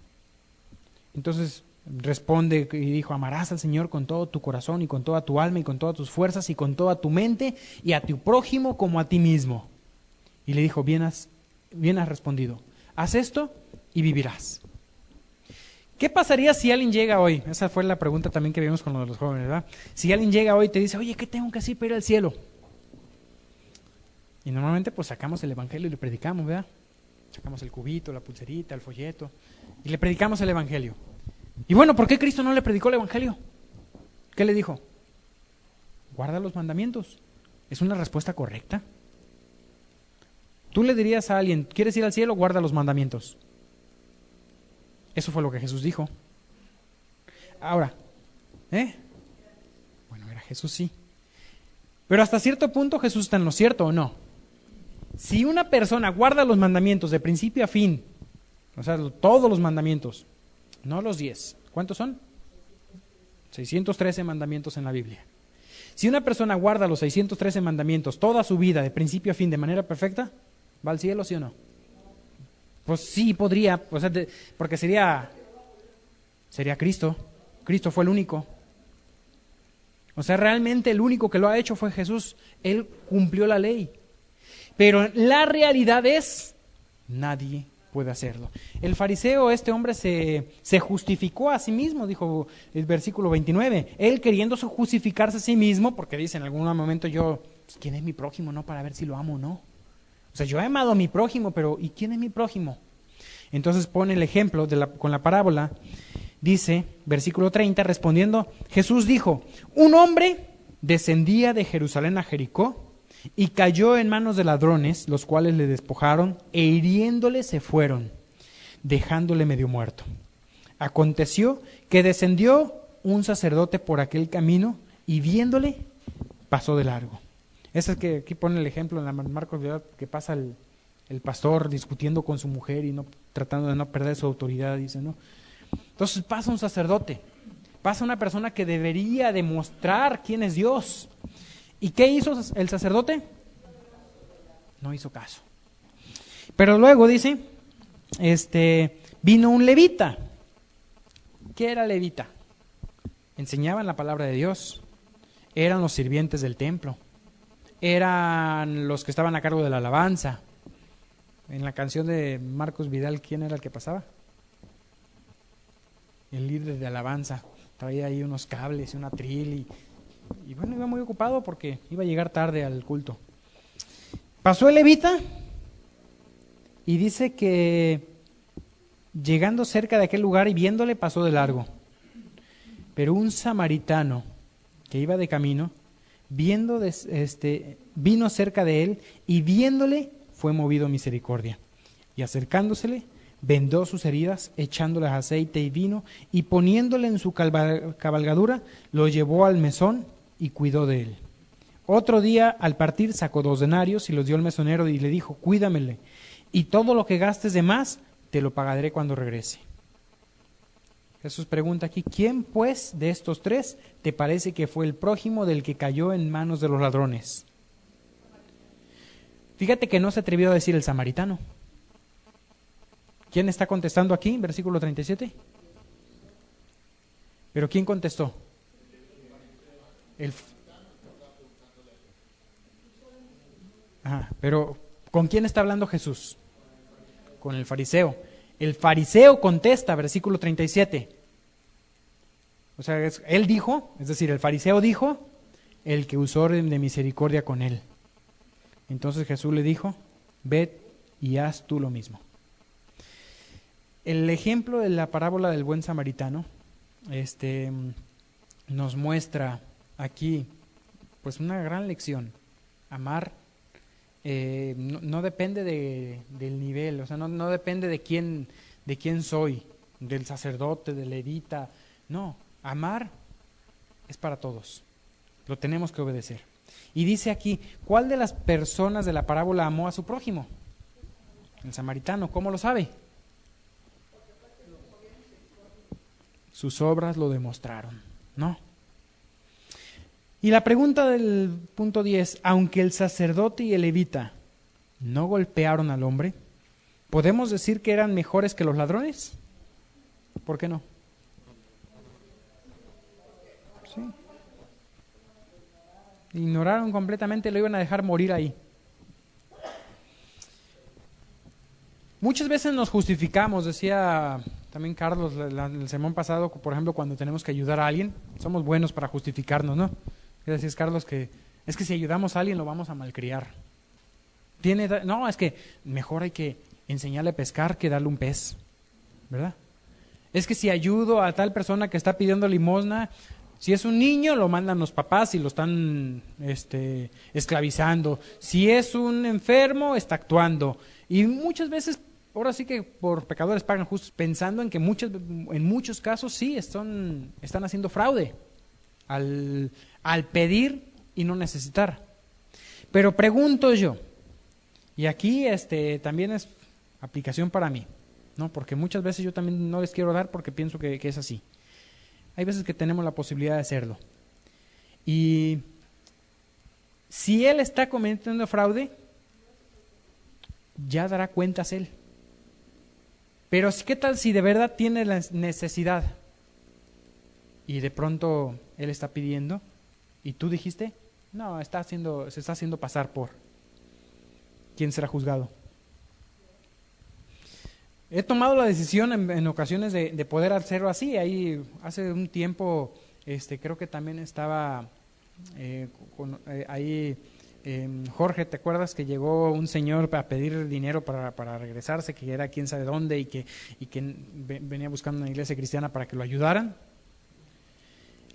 Entonces responde y dijo, amarás al Señor con todo tu corazón y con toda tu alma y con todas tus fuerzas y con toda tu mente y a tu prójimo como a ti mismo. Y le dijo, bien has respondido, haz esto y vivirás. ¿Qué pasaría si alguien llega hoy? Esa fue la pregunta también que vimos con los jóvenes, ¿verdad? Si alguien llega hoy y te dice, oye, ¿qué tengo que hacer para ir al cielo? Y normalmente pues sacamos el evangelio y le predicamos, ¿verdad? Sacamos el cubito, la pulserita, el folleto y le predicamos el evangelio. Y bueno, ¿por qué Cristo no le predicó el evangelio? ¿Qué le dijo? Guarda los mandamientos. ¿Es una respuesta correcta? Tú le dirías a alguien, ¿quieres ir al cielo? Guarda los mandamientos. Eso fue lo que Jesús dijo. Ahora, bueno, era Jesús, sí. Pero hasta cierto punto Jesús está en lo cierto, ¿o no? Si una persona guarda los mandamientos de principio a fin, o sea, todos los mandamientos, no los 10, ¿cuántos son? 613 mandamientos en la Biblia. Si una persona guarda los 613 mandamientos toda su vida, de principio a fin, de manera perfecta, ¿va al cielo, sí o no? Pues sí, podría, o sea, porque sería Cristo. Cristo fue el único. O sea, realmente el único que lo ha hecho fue Jesús. Él cumplió la ley. Pero la realidad es, nadie puede hacerlo. El fariseo, este hombre, se justificó a sí mismo, dijo el versículo 29. Él queriendo justificarse a sí mismo, porque dice en algún momento yo, pues, ¿quién es mi prójimo? No, para ver si lo amo o no. O sea, yo he amado a mi prójimo, pero ¿y quién es mi prójimo? Entonces pone el ejemplo con la parábola. Dice, versículo 30, respondiendo, Jesús dijo, un hombre descendía de Jerusalén a Jericó y cayó en manos de ladrones, los cuales le despojaron e hiriéndole se fueron, dejándole medio muerto. Aconteció que descendió un sacerdote por aquel camino y viéndole pasó de largo. Ese es que aquí pone el ejemplo en la Marcos, ¿verdad? Que pasa el pastor discutiendo con su mujer y no tratando de no perder su autoridad, dice, ¿no? Entonces pasa un sacerdote, pasa una persona que debería demostrar quién es Dios. ¿Y qué hizo el sacerdote? No hizo caso. Pero luego dice, vino un levita. ¿Qué era levita? Enseñaban la palabra de Dios, eran los sirvientes del templo, eran los que estaban a cargo de la alabanza. En la canción de Marcos Vidal, ¿quién era el que pasaba? El líder de alabanza. Traía ahí unos cables y una tril y bueno, iba muy ocupado porque iba a llegar tarde al culto. Pasó el levita y dice que llegando cerca de aquel lugar y viéndole pasó de largo. Pero un samaritano que iba de camino, vino cerca de él y viéndole fue movido a misericordia. Y acercándosele, vendó sus heridas, echándoles aceite y vino, y poniéndole en su cabalgadura, lo llevó al mesón y cuidó de él. Otro día, al partir, sacó 2 denarios y los dio al mesonero y le dijo, cuídamele, y todo lo que gastes de más, te lo pagaré cuando regrese. Jesús pregunta aquí, ¿quién pues de estos 3 te parece que fue el prójimo del que cayó en manos de los ladrones? Fíjate que no se atrevió a decir el samaritano. ¿Quién está contestando aquí? Versículo 37. ¿Pero quién contestó? Pero ¿con quién está hablando Jesús? Con el fariseo. El fariseo contesta, versículo 37. O sea, él dijo, es decir, el fariseo dijo, el que usó orden de misericordia con él. Entonces Jesús le dijo, ved y haz tú lo mismo. El ejemplo de la parábola del buen samaritano nos muestra aquí pues una gran lección. Amar no depende del nivel, o sea, no depende de quién soy, del sacerdote, del levita. No, amar es para todos. Lo tenemos que obedecer. Y dice aquí, ¿cuál de las personas de la parábola amó a su prójimo? El samaritano. ¿Cómo lo sabe? Sus obras lo demostraron, ¿no? Y la pregunta del punto 10, aunque el sacerdote y el levita no golpearon al hombre, ¿podemos decir que eran mejores que los ladrones? ¿Por qué no? Sí. Ignoraron completamente, lo iban a dejar morir ahí. Muchas veces nos justificamos, decía también Carlos el sermón pasado, por ejemplo, cuando tenemos que ayudar a alguien, somos buenos para justificarnos, ¿no? Decías, Carlos, que es que si ayudamos a alguien lo vamos a malcriar. No, es que mejor hay que enseñarle a pescar que darle un pez, ¿verdad? Es que si ayudo a tal persona que está pidiendo limosna, si es un niño lo mandan los papás y lo están esclavizando. Si es un enfermo, está actuando. Y muchas veces, ahora sí que por pecadores pagan justos, pensando en que en muchos casos sí están haciendo fraude al pedir y no necesitar. Pero pregunto yo, y aquí también es aplicación para mí, ¿no? Porque muchas veces yo también no les quiero dar porque pienso que es así. Hay veces que tenemos la posibilidad de hacerlo. Y si él está cometiendo fraude, ya dará cuentas él. Pero ¿qué tal si de verdad tiene la necesidad y de pronto él está pidiendo y tú dijiste, no, se está haciendo pasar por? ¿Quién será juzgado? He tomado la decisión en ocasiones de poder hacerlo así. Ahí hace un tiempo creo que también estaba ahí Jorge, ¿te acuerdas que llegó un señor a pedir dinero para regresarse, que era quién sabe dónde y que venía buscando una iglesia cristiana para que lo ayudaran?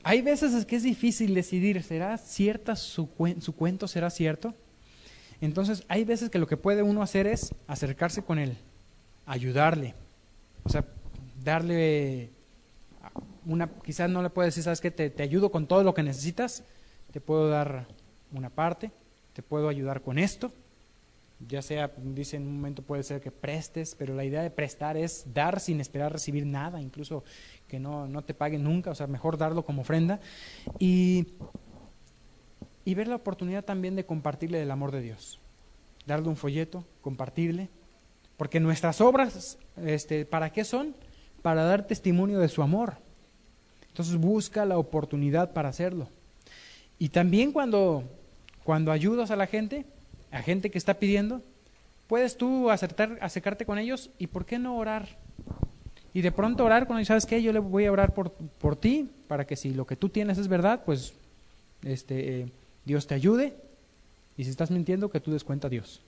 Hay veces es que es difícil decidir, ¿será cierta su cuento, será cierto? Entonces hay veces que lo que puede uno hacer es acercarse con él, ayudarle, o sea, darle quizás no le puedes decir, ¿sabes qué? Te ayudo con todo lo que necesitas, te puedo dar una parte, te puedo ayudar con esto, ya sea, dice en un momento puede ser que prestes, pero la idea de prestar es dar sin esperar recibir nada, incluso que no te paguen nunca, o sea, mejor darlo como ofrenda y ver la oportunidad también de compartirle del amor de Dios, darle un folleto, compartirle, porque nuestras obras, ¿para qué son? Para dar testimonio de su amor. Entonces busca la oportunidad para hacerlo. Y también cuando ayudas a la gente que está pidiendo, puedes tú acercarte con ellos y ¿por qué no orar? Y de pronto orar con ellos, ¿sabes qué? Yo le voy a orar por ti, para que si lo que tú tienes es verdad, pues Dios te ayude, y si estás mintiendo, que tú des cuenta a Dios.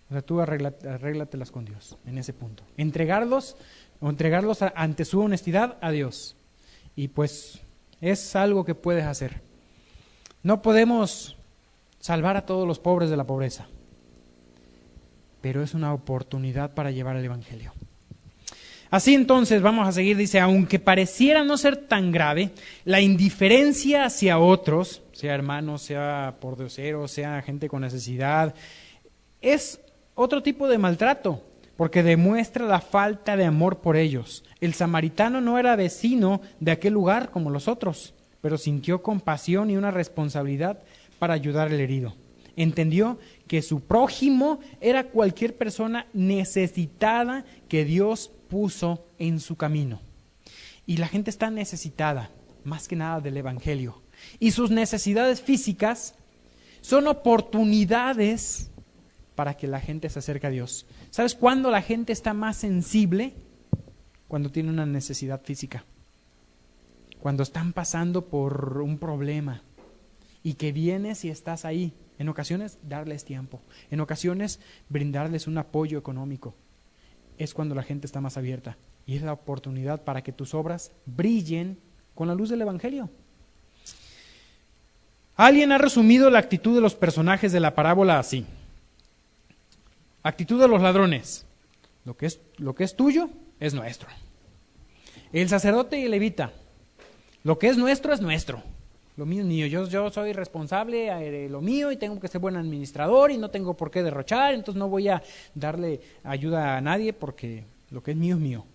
O sea, tú arréglatelas con Dios en ese punto. Entregarlos ante su honestidad a Dios. Y pues es algo que puedes hacer. No podemos salvar a todos los pobres de la pobreza, pero es una oportunidad para llevar el Evangelio. Así entonces, vamos a seguir, dice, aunque pareciera no ser tan grave, la indiferencia hacia otros, sea hermanos, sea pordioseros, sea gente con necesidad, es otro tipo de maltrato, porque demuestra la falta de amor por ellos. El samaritano no era vecino de aquel lugar como los otros, pero sintió compasión y una responsabilidad para ayudar al herido. Entendió que su prójimo era cualquier persona necesitada que Dios puso en su camino. Y la gente está necesitada, más que nada, del Evangelio. Y sus necesidades físicas son oportunidades para que la gente se acerque a Dios. ¿Sabes cuándo la gente está más sensible? Cuando tiene una necesidad física. Cuando están pasando por un problema y que vienes y estás ahí. En ocasiones, darles tiempo. En ocasiones, brindarles un apoyo económico. Es cuando la gente está más abierta. Y es la oportunidad para que tus obras brillen con la luz del Evangelio. Alguien ha resumido la actitud de los personajes de la parábola así. Actitud de los ladrones. Lo que es tuyo es nuestro. El sacerdote y el levita. Lo que es nuestro es nuestro. Lo mío es mío. Yo soy responsable de lo mío y tengo que ser buen administrador y no tengo por qué derrochar, entonces no voy a darle ayuda a nadie porque lo que es mío.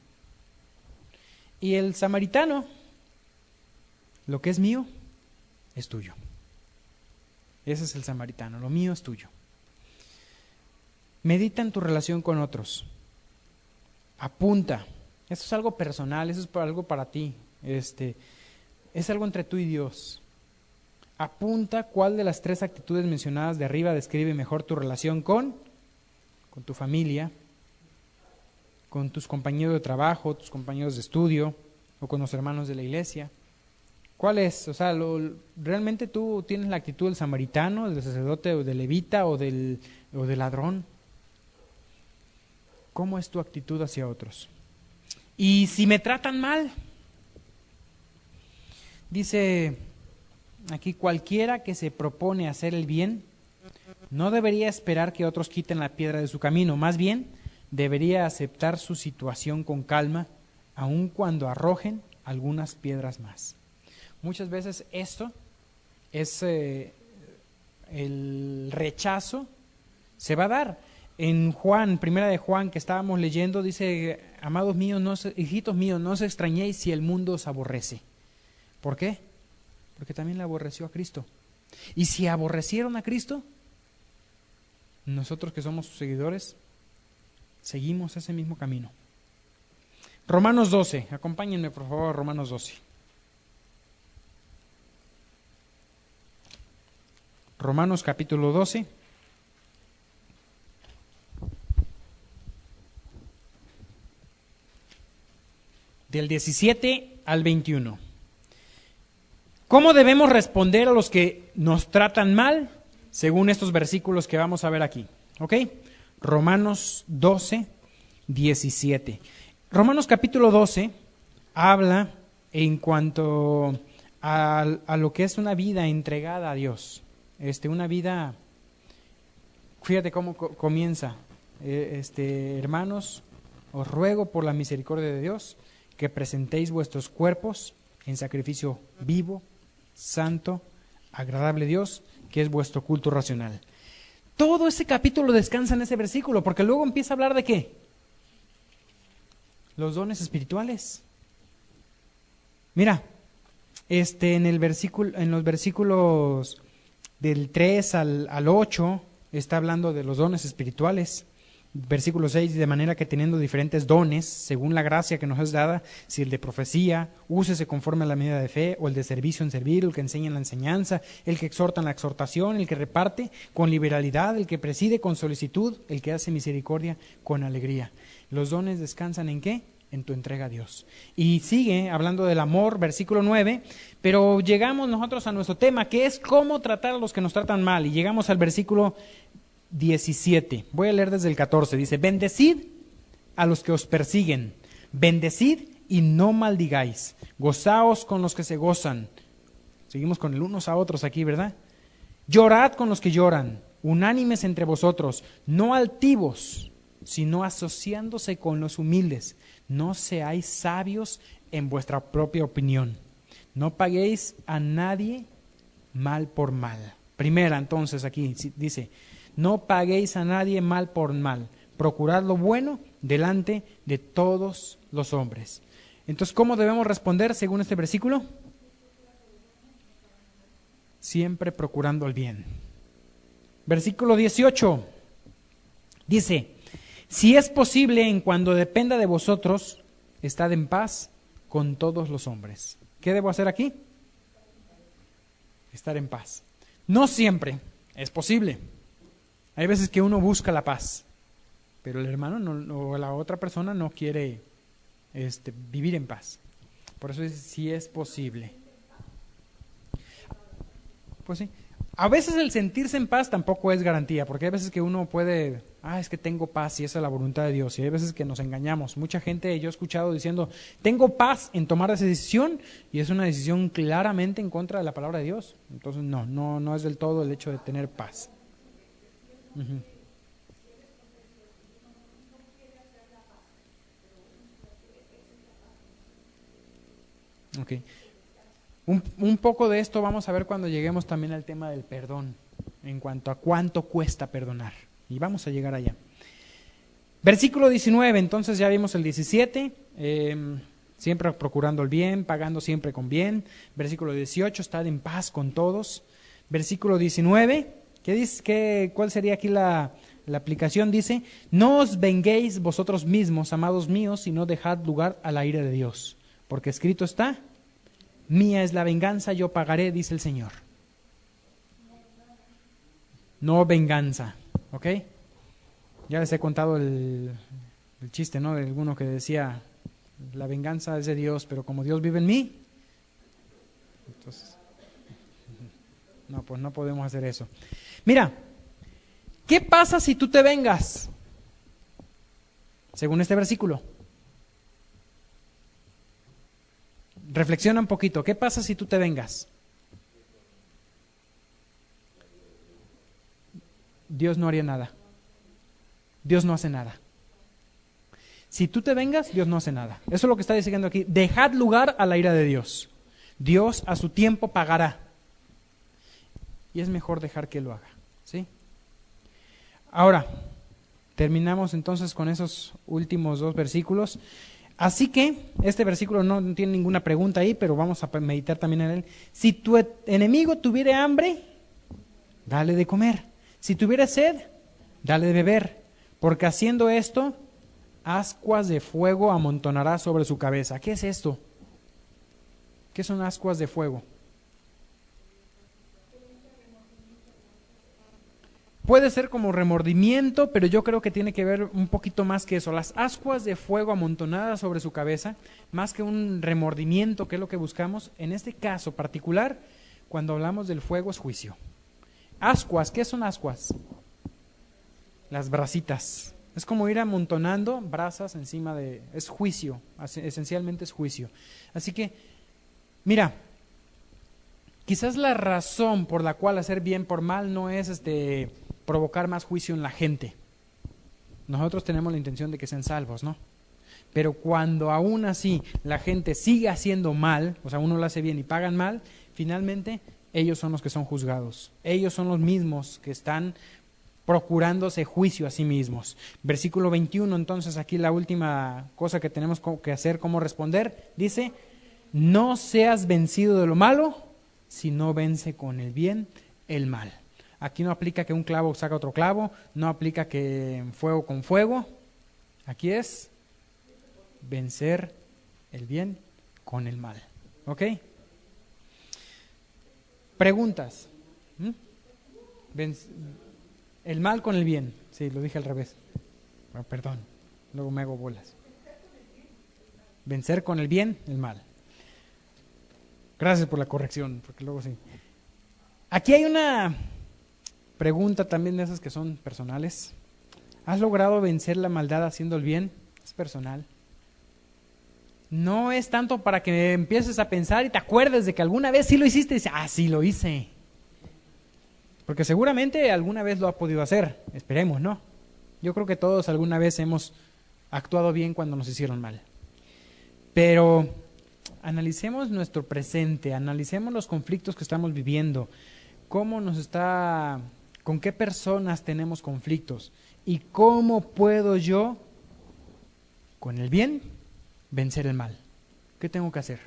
Y el samaritano, lo que es mío es tuyo. Ese es el samaritano, lo mío es tuyo. Medita en tu relación con otros. Apunta. Eso es algo personal, eso es algo para ti. Es algo entre tú y Dios. Apunta cuál de las 3 actitudes mencionadas de arriba describe mejor tu relación con tu familia, con tus compañeros de trabajo, tus compañeros de estudio o con los hermanos de la iglesia. ¿Cuál es? O sea, ¿realmente tú tienes la actitud del samaritano, del sacerdote o del levita o del ladrón? ¿Cómo es tu actitud hacia otros? Y si me tratan mal, dice aquí, cualquiera que se propone hacer el bien no debería esperar que otros quiten la piedra de su camino, más bien debería aceptar su situación con calma, aun cuando arrojen algunas piedras más. Muchas veces esto es el rechazo se va a dar. En Juan, primera de Juan que estábamos leyendo, dice, amados míos, hijitos míos, no os extrañéis si el mundo os aborrece. ¿Por qué? Porque también le aborreció a Cristo. Y si aborrecieron a Cristo, nosotros que somos sus seguidores, seguimos ese mismo camino. Romanos 12, acompáñenme por favor a Romanos 12. Romanos capítulo 12. Del 17 al 21. ¿Cómo debemos responder a los que nos tratan mal? según estos versículos que vamos a ver aquí. ¿Ok? Romanos 12, 17. Romanos capítulo 12 habla en cuanto a lo que es una vida entregada a Dios. Una vida, fíjate cómo comienza. Hermanos, os ruego por la misericordia de Dios que presentéis vuestros cuerpos en sacrificio vivo, santo, agradable a Dios, que es vuestro culto racional. Todo ese capítulo descansa en ese versículo, porque luego empieza a hablar de ¿qué? Los dones espirituales. Mira, en los versículos del 3 al 8 está hablando de los dones espirituales. Versículo 6, de manera que teniendo diferentes dones, según la gracia que nos es dada, si el de profecía, úsese conforme a la medida de fe, o el de servicio en servir, el que enseña en la enseñanza, el que exhorta en la exhortación, el que reparte con liberalidad, el que preside con solicitud, el que hace misericordia con alegría. Los dones descansan ¿en qué? En tu entrega a Dios. Y sigue hablando del amor, versículo 9, pero llegamos nosotros a nuestro tema, que es cómo tratar a los que nos tratan mal, y llegamos al versículo 17. Voy a leer desde el 14. Dice: bendecid a los que os persiguen, bendecid y no maldigáis, gozaos con los que se gozan. Seguimos con el unos a otros aquí, ¿verdad? Llorad con los que lloran, unánimes entre vosotros, no altivos, sino asociándose con los humildes. No seáis sabios en vuestra propia opinión. No paguéis a nadie mal por mal. Primera, entonces, aquí dice: no paguéis a nadie mal por mal. Procurad lo bueno delante de todos los hombres. Entonces, ¿cómo debemos responder según este versículo? Siempre procurando el bien. Versículo 18 dice: si es posible, en cuando dependa de vosotros, estad en paz con todos los hombres. ¿Qué debo hacer aquí? Estar en paz. No siempre es posible. Hay veces que uno busca la paz, pero el hermano o la otra persona no quiere vivir en paz. Por eso dice, si es posible. Pues sí. A veces el sentirse en paz tampoco es garantía, porque hay veces que uno puede, es que tengo paz y esa es la voluntad de Dios, y hay veces que nos engañamos. Mucha gente, yo he escuchado diciendo, tengo paz en tomar esa decisión, y es una decisión claramente en contra de la palabra de Dios. Entonces no es del todo el hecho de tener paz. Uh-huh. Okay. Un poco de esto vamos a ver cuando lleguemos también al tema del perdón, en cuanto a cuánto cuesta perdonar. Y vamos a llegar allá. Versículo 19, entonces ya vimos el 17, siempre procurando el bien, pagando siempre con bien. Versículo 18, estad en paz con todos. Versículo 19, ¿qué dice? ¿Cuál sería aquí la aplicación? Dice, no os venguéis vosotros mismos, amados míos, sino dejad lugar a la ira de Dios. Porque escrito está, mía es la venganza, yo pagaré, dice el Señor. No venganza, ¿ok? Ya les he contado el chiste, ¿no? De alguno que decía, la venganza es de Dios, pero como Dios vive en mí, entonces, no, pues no podemos hacer eso. Mira, ¿qué pasa si tú te vengas? Según este versículo. Reflexiona un poquito, ¿qué pasa si tú te vengas? Dios no haría nada. Dios no hace nada. Si tú te vengas, Dios no hace nada. Eso es lo que está diciendo aquí. Dejad lugar a la ira de Dios. Dios a su tiempo pagará. Y es mejor dejar que lo haga, ¿sí? Ahora, terminamos entonces con esos últimos dos versículos. Así que, este versículo no tiene ninguna pregunta ahí, pero vamos a meditar también en él. Si tu enemigo tuviere hambre, dale de comer. Si tuviere sed, dale de beber. Porque haciendo esto, ascuas de fuego amontonará sobre su cabeza. ¿Qué es esto? ¿Qué son ascuas de fuego? Puede ser como remordimiento, pero yo creo que tiene que ver un poquito más que eso. Las ascuas de fuego amontonadas sobre su cabeza, más que un remordimiento, que es lo que buscamos. En este caso particular, cuando hablamos del fuego es juicio. Ascuas, ¿qué son ascuas? Las brasitas. Es como ir amontonando brasas encima de... Es juicio, esencialmente es juicio. Así que, mira, quizás la razón por la cual hacer bien por mal no es provocar más juicio en la gente. Nosotros tenemos la intención de que sean salvos, ¿no? Pero cuando aún así la gente sigue haciendo mal, o sea, uno lo hace bien y pagan mal, finalmente ellos son los que son juzgados. Ellos son los mismos que están procurándose juicio a sí mismos. Versículo 21, entonces aquí la última cosa que tenemos que hacer, cómo responder, dice, no seas vencido de lo malo, sino vence con el bien el mal. Aquí no aplica que un clavo saca otro clavo, no aplica que fuego con fuego, aquí es vencer el bien con el mal. ¿Ok? Preguntas. El mal con el bien. Sí, lo dije al revés. Bueno, perdón, luego me hago bolas. Vencer con el bien el mal. Gracias por la corrección, porque luego sí. Aquí hay una pregunta también de esas que son personales. ¿Has logrado vencer la maldad haciendo el bien? Es personal. No es tanto para que empieces a pensar y te acuerdes de que alguna vez sí lo hiciste y dices, sí lo hice. Porque seguramente alguna vez lo ha podido hacer, esperemos, ¿no? Yo creo que todos alguna vez hemos actuado bien cuando nos hicieron mal. Pero analicemos nuestro presente, analicemos los conflictos que estamos viviendo, con qué personas tenemos conflictos y cómo puedo yo, con el bien, vencer el mal. ¿Qué tengo que hacer?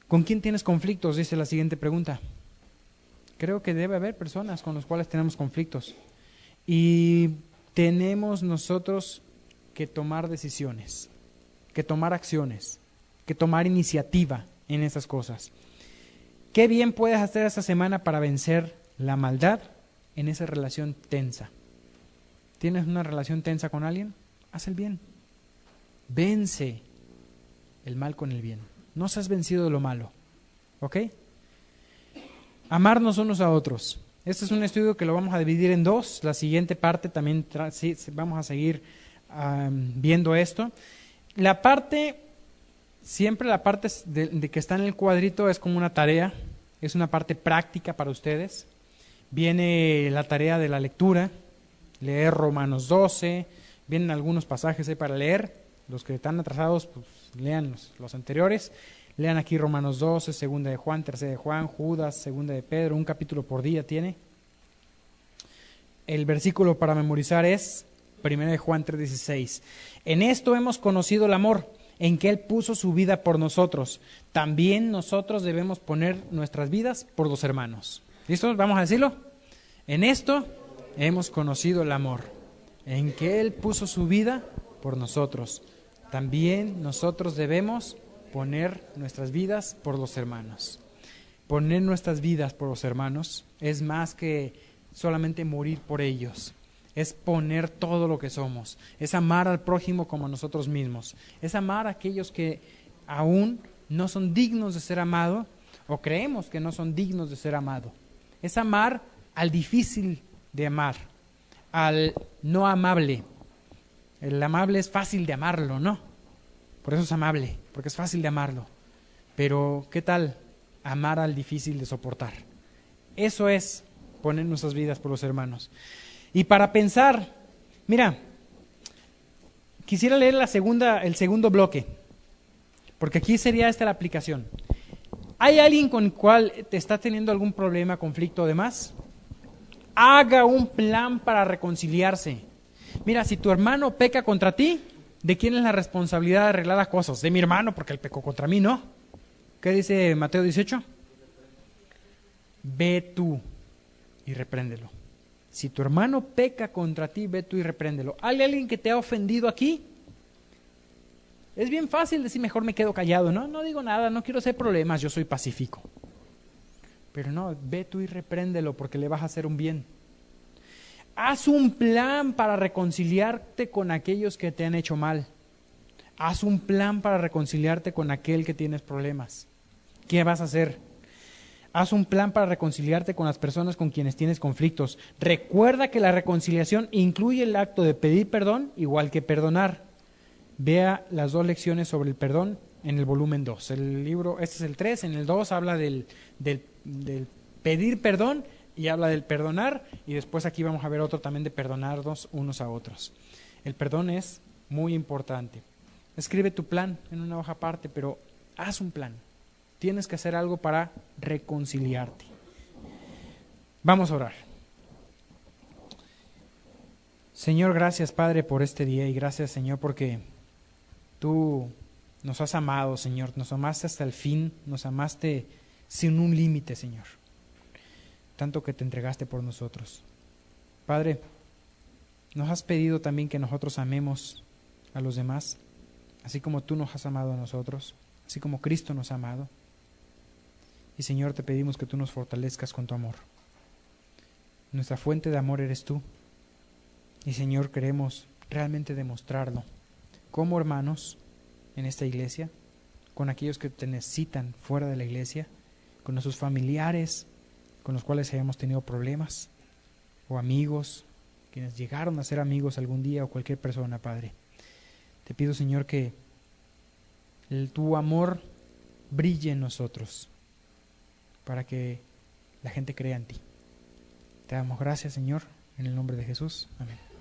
¿Con quién tienes conflictos? Dice la siguiente pregunta. Creo que debe haber personas con las cuales tenemos conflictos y tenemos nosotros que tomar decisiones, que tomar acciones, que tomar iniciativa en esas cosas. ¿Qué bien puedes hacer esta semana para vencer la maldad en esa relación tensa? ¿Tienes una relación tensa con alguien? Haz el bien. Vence el mal con el bien. No seas vencido de lo malo. ¿Ok? Amarnos unos a otros. Este es un estudio que lo vamos a dividir en dos. La siguiente parte también sí, vamos a seguir viendo esto. Siempre la parte de que está en el cuadrito es como una tarea, es una parte práctica para ustedes. Viene la tarea de la lectura, leer Romanos 12, vienen algunos pasajes ahí para leer. Los que están atrasados, pues lean los anteriores. Lean aquí Romanos 12, segunda de Juan, tercera de Juan, Judas, segunda de Pedro, un capítulo por día tiene. El versículo para memorizar es primera de Juan 3:16. En esto hemos conocido el amor, en que Él puso su vida por nosotros. También nosotros debemos poner nuestras vidas por los hermanos. ¿Listos? Vamos a decirlo. En esto hemos conocido el amor, en que Él puso su vida por nosotros. También nosotros debemos poner nuestras vidas por los hermanos. Poner nuestras vidas por los hermanos es más que solamente morir por ellos. Es poner todo lo que somos. Es amar al prójimo como a nosotros mismos. Es amar a aquellos que aún no son dignos de ser amados o creemos que no son dignos de ser amados. Es amar al difícil de amar, al no amable. El amable es fácil de amarlo, ¿no? Por eso es amable, porque es fácil de amarlo. Pero, ¿qué tal amar al difícil de soportar? Eso es poner nuestras vidas por los hermanos. Y para pensar, mira, quisiera leer el segundo bloque, porque aquí sería esta la aplicación. ¿Hay alguien con el cual te está teniendo algún problema, conflicto o demás? Haga un plan para reconciliarse. Mira, si tu hermano peca contra ti, ¿de quién es la responsabilidad de arreglar las cosas? De mi hermano, porque él pecó contra mí, ¿no? ¿Qué dice Mateo 18? Ve tú y repréndelo. Si tu hermano peca contra ti, ve tú y repréndelo. ¿Hay alguien que te ha ofendido aquí? Es bien fácil decir, mejor me quedo callado, ¿no? No digo nada, no quiero hacer problemas, yo soy pacífico. Pero no, ve tú y repréndelo porque le vas a hacer un bien. Haz un plan para reconciliarte con aquellos que te han hecho mal. Haz un plan para reconciliarte con aquel que tienes problemas. ¿Qué vas a hacer? haz un plan para reconciliarte con las personas con quienes tienes conflictos. Recuerda que la reconciliación incluye el acto de pedir perdón, igual que perdonar. Vea las 2 lecciones sobre el perdón en el volumen 2. El libro, este es el 3, en el 2 habla del pedir perdón y habla del perdonar, y después aquí vamos a ver otro también de perdonarnos unos a otros. El perdón es muy importante. Escribe tu plan en una hoja aparte, pero haz un plan. Tienes que hacer algo para reconciliarte. Vamos a orar. Señor, gracias Padre por este día, y gracias Señor porque Tú nos has amado, Señor, nos amaste hasta el fin, nos amaste sin un límite, Señor, tanto que te entregaste por nosotros. Padre, nos has pedido también que nosotros amemos a los demás, así como Tú nos has amado a nosotros, así como Cristo nos ha amado. Y Señor, te pedimos que Tú nos fortalezcas con Tu amor. Nuestra fuente de amor eres Tú. Y Señor, queremos realmente demostrarlo como hermanos en esta iglesia, con aquellos que te necesitan fuera de la iglesia, con nuestros familiares con los cuales hayamos tenido problemas, o amigos, quienes llegaron a ser amigos algún día, o cualquier persona, Padre. Te pido, Señor, que Tu amor brille en nosotros, para que la gente crea en Ti. Te damos gracias, Señor, en el nombre de Jesús. Amén.